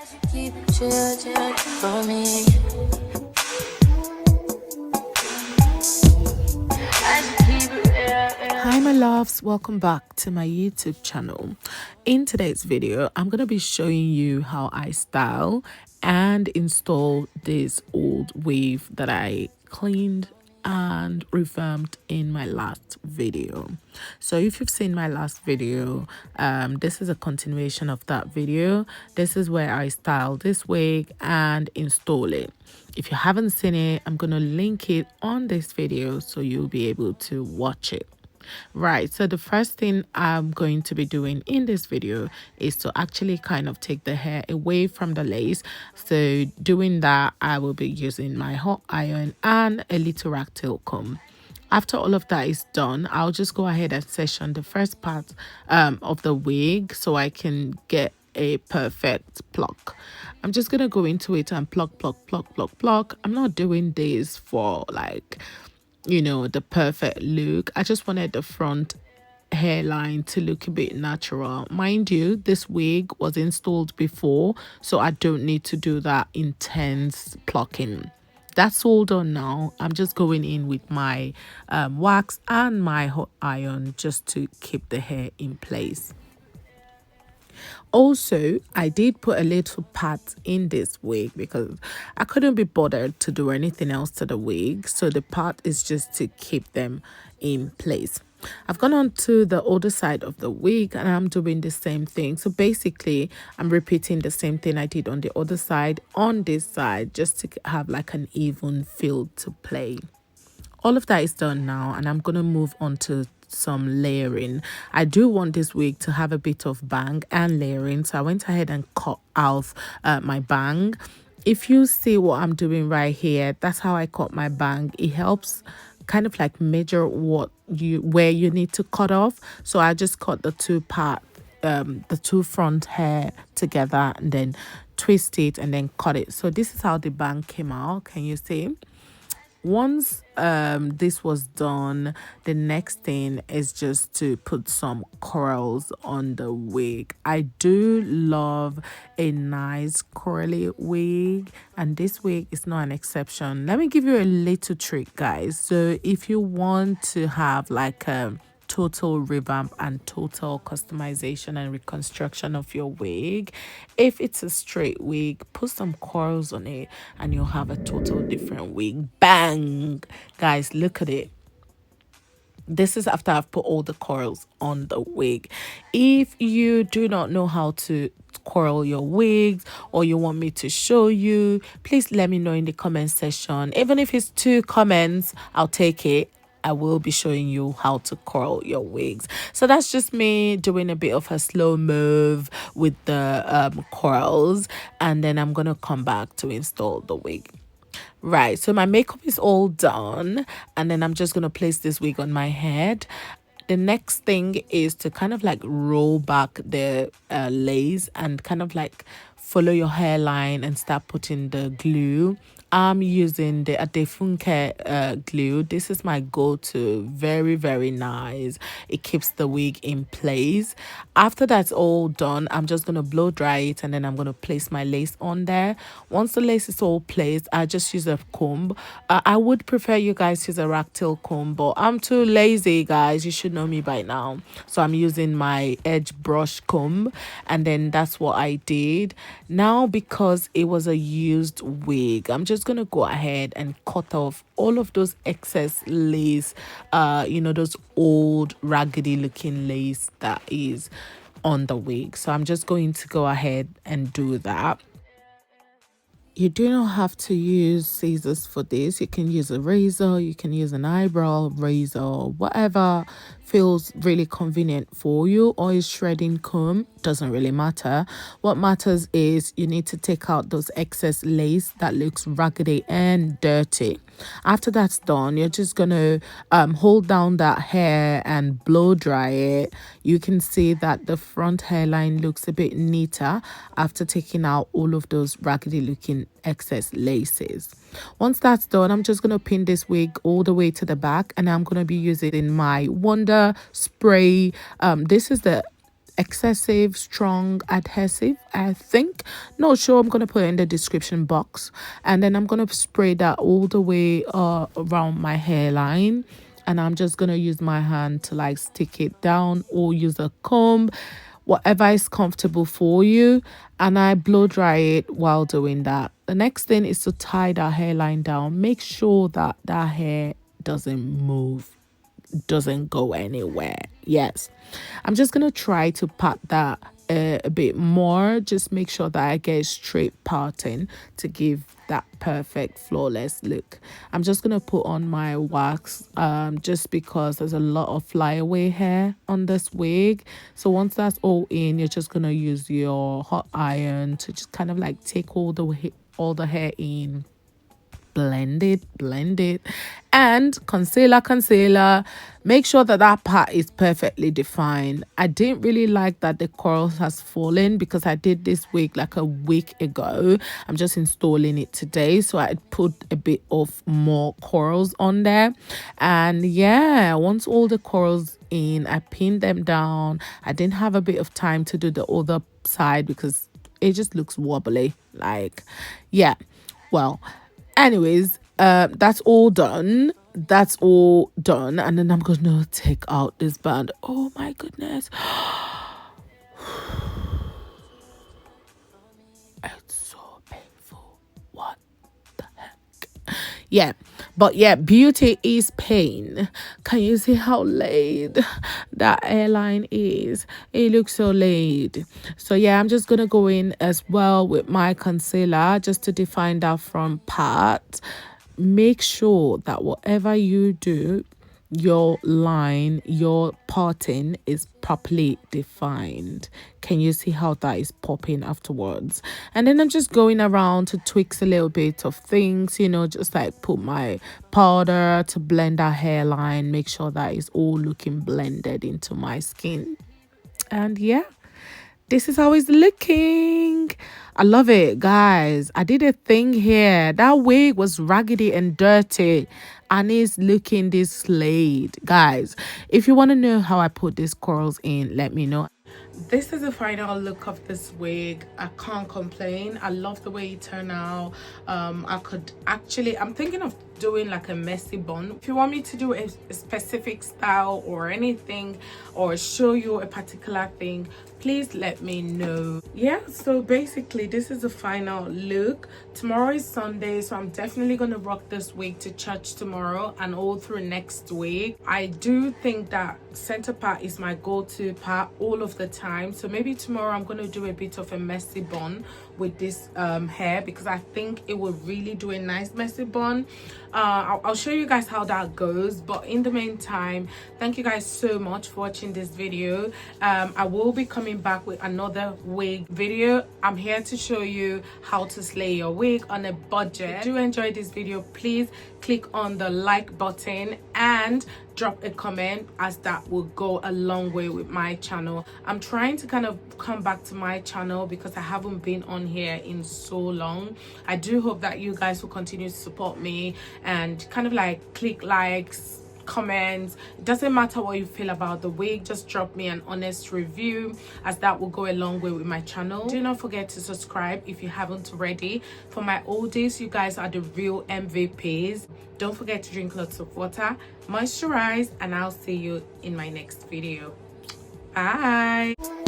Keep it chill, chill for me. Hi my loves, welcome back to my YouTube channel. In today's video, I'm going to be showing you how I style and install this old wave that I cleaned and revamped in my last video. So if you've seen my last video, this is a continuation of that video. This is where I style this wig and install it. If you haven't seen it, I'm going to link it on this video so you'll be able to watch it. Right, so the first thing I'm going to be doing in this video is to actually kind of take the hair away from the lace. So doing that, I will be using my hot iron and a little ragtail comb. After all of that is done, I'll just go ahead and section the first part of the wig so I can get a perfect pluck. I'm just gonna go into it and pluck. I'm not doing this for like, you know, the perfect look. I just wanted the front hairline to look a bit natural. Mind you, this wig was installed before, so I don't need to do that intense plucking. That's all done now. I'm just going in with my wax and my hot iron just to keep the hair in place. Also, I did put a little part in this wig because I couldn't be bothered to do anything else to the wig. So the part is just to keep them in place. I've gone on to the other side of the wig and I'm doing the same thing. So basically, I'm repeating the same thing I did on the other side on this side just to have like an even feel to play. All of that is done now and I'm going to move on to some layering. I do want this wig to have a bit of bang and layering, so I went ahead and cut off my bang. If you see what I'm doing right here, that's how I cut my bang. It helps kind of like measure where you need to cut off. So I just cut the the two front hair together and then twist it and then cut it. So this is how the bang came out. Can you see? Once this was done, the next thing is just to put some curls on the wig. I do love a nice curly wig and this wig is not an exception. Let me give you a little trick, guys. So if you want to have like a total revamp and total customization and reconstruction of your wig, if it's a straight wig, put some curls on it and you'll have a total different wig. Bang, guys, look at it. This is after I've put all the curls on the wig. If you do not know how to curl your wigs or you want me to show you, please let me know in the comment section. Even if it's 2 comments, I'll take it. I will be showing you how to curl your wigs. So that's just me doing a bit of a slow move with the curls, and then I'm gonna come back to install the wig. Right, so my makeup is all done and then I'm just gonna place this wig on my head. The next thing is to kind of like roll back the lace and kind of like follow your hairline and start putting the glue. I'm using the Adefunke glue. This is my go-to. Very, very nice. It keeps the wig in place. After that's all done, I'm just going to blow dry it and then I'm going to place my lace on there. Once the lace is all placed, I just use a comb. I would prefer you guys use a ragtail comb, but I'm too lazy, guys. You should know me by now. So I'm using my edge brush comb and then that's what I did. Now, because it was a used wig, I'm just gonna go ahead and cut off all of those excess lace, you know, those old raggedy looking lace that is on the wig. So I'm just going to go ahead and do that. You do not have to use scissors for this. You can use a razor, you can use an eyebrow razor, whatever feels really convenient for you, or a shredding comb. Doesn't really matter. What matters is you need to take out those excess lace that looks raggedy and dirty. After that's done, you're just gonna hold down that hair and blow dry it. You can see that the front hairline looks a bit neater after taking out all of those raggedy looking excess laces. Once that's done, I'm just going to pin this wig all the way to the back and I'm going to be using my Wonder spray. This is the excessive strong adhesive, I think. Not sure. I'm gonna put it in the description box, and then I'm gonna spray that all the way around my hairline, and I'm just gonna use my hand to like stick it down, or use a comb, whatever is comfortable for you. And I blow dry it while doing that. The next thing is to tie that hairline down. Make sure that that hair doesn't move, doesn't go anywhere. Yes, I'm just gonna try to part that a bit more. Just make sure that I get straight parting to give that perfect flawless look. I'm just gonna put on my wax just because there's a lot of flyaway hair on this wig. So once that's all in, you're just gonna use your hot iron to just kind of like take all the hair in, blend it, and concealer. Make sure that that part is perfectly defined. I didn't really like that the curls has fallen because I did this wig like a week ago. I'm just installing it today, so I put a bit of more curls on there. And yeah, once all the curls in, I pinned them down. I didn't have a bit of time to do the other side because it just looks wobbly. Like, yeah, well, anyways, that's all done. And then I'm gonna take out this band. Oh my goodness. It's so painful. What the heck? Yeah, but yeah, beauty is pain. Can you see how laid that hairline is? It looks so laid. So yeah, I'm just gonna go in as well with my concealer just to define that front part. Make sure that whatever you do, your line, your parting is properly defined. Can you see how that is popping afterwards? And then I'm just going around to tweaks a little bit of things, you know, just like put my powder to blend that hairline, make sure that it's all looking blended into my skin. And yeah, this is how it's looking. I love it, guys. I did a thing here. That wig was raggedy and dirty, and it's looking this slayed. Guys, if you want to know how I put these curls in, let me know. This is the final look of this wig. I can't complain. I love the way it turned out. I'm thinking of doing like a messy bun. If you want me to do a specific style or anything, or show you a particular thing, please let me know. Yeah, so basically this is the final look. Tomorrow is Sunday, so I'm definitely gonna rock this wig to church tomorrow and all through next week. I do think that center part is my go-to part all of the time, so maybe tomorrow I'm gonna do a bit of a messy bun with this hair because I think it will really do a nice messy bun. I'll show you guys how that goes, but in the meantime, thank you guys so much for watching this video. I will be coming back with another wig video. I'm here to show you how to slay your wig on a budget. If you enjoyed this video, please click on the like button and drop a comment, as that will go a long way with my channel. I'm trying to kind of come back to my channel because I haven't been on here in so long. I do hope that you guys will continue to support me and kind of like click likes, comments. It doesn't matter what you feel about the wig, just drop me an honest review, as that will go a long way with my channel. Do not forget to subscribe if you haven't already. For my oldies, you guys are the real MVPs. Don't forget to drink lots of water, moisturize, and I'll see you in my next video. Bye.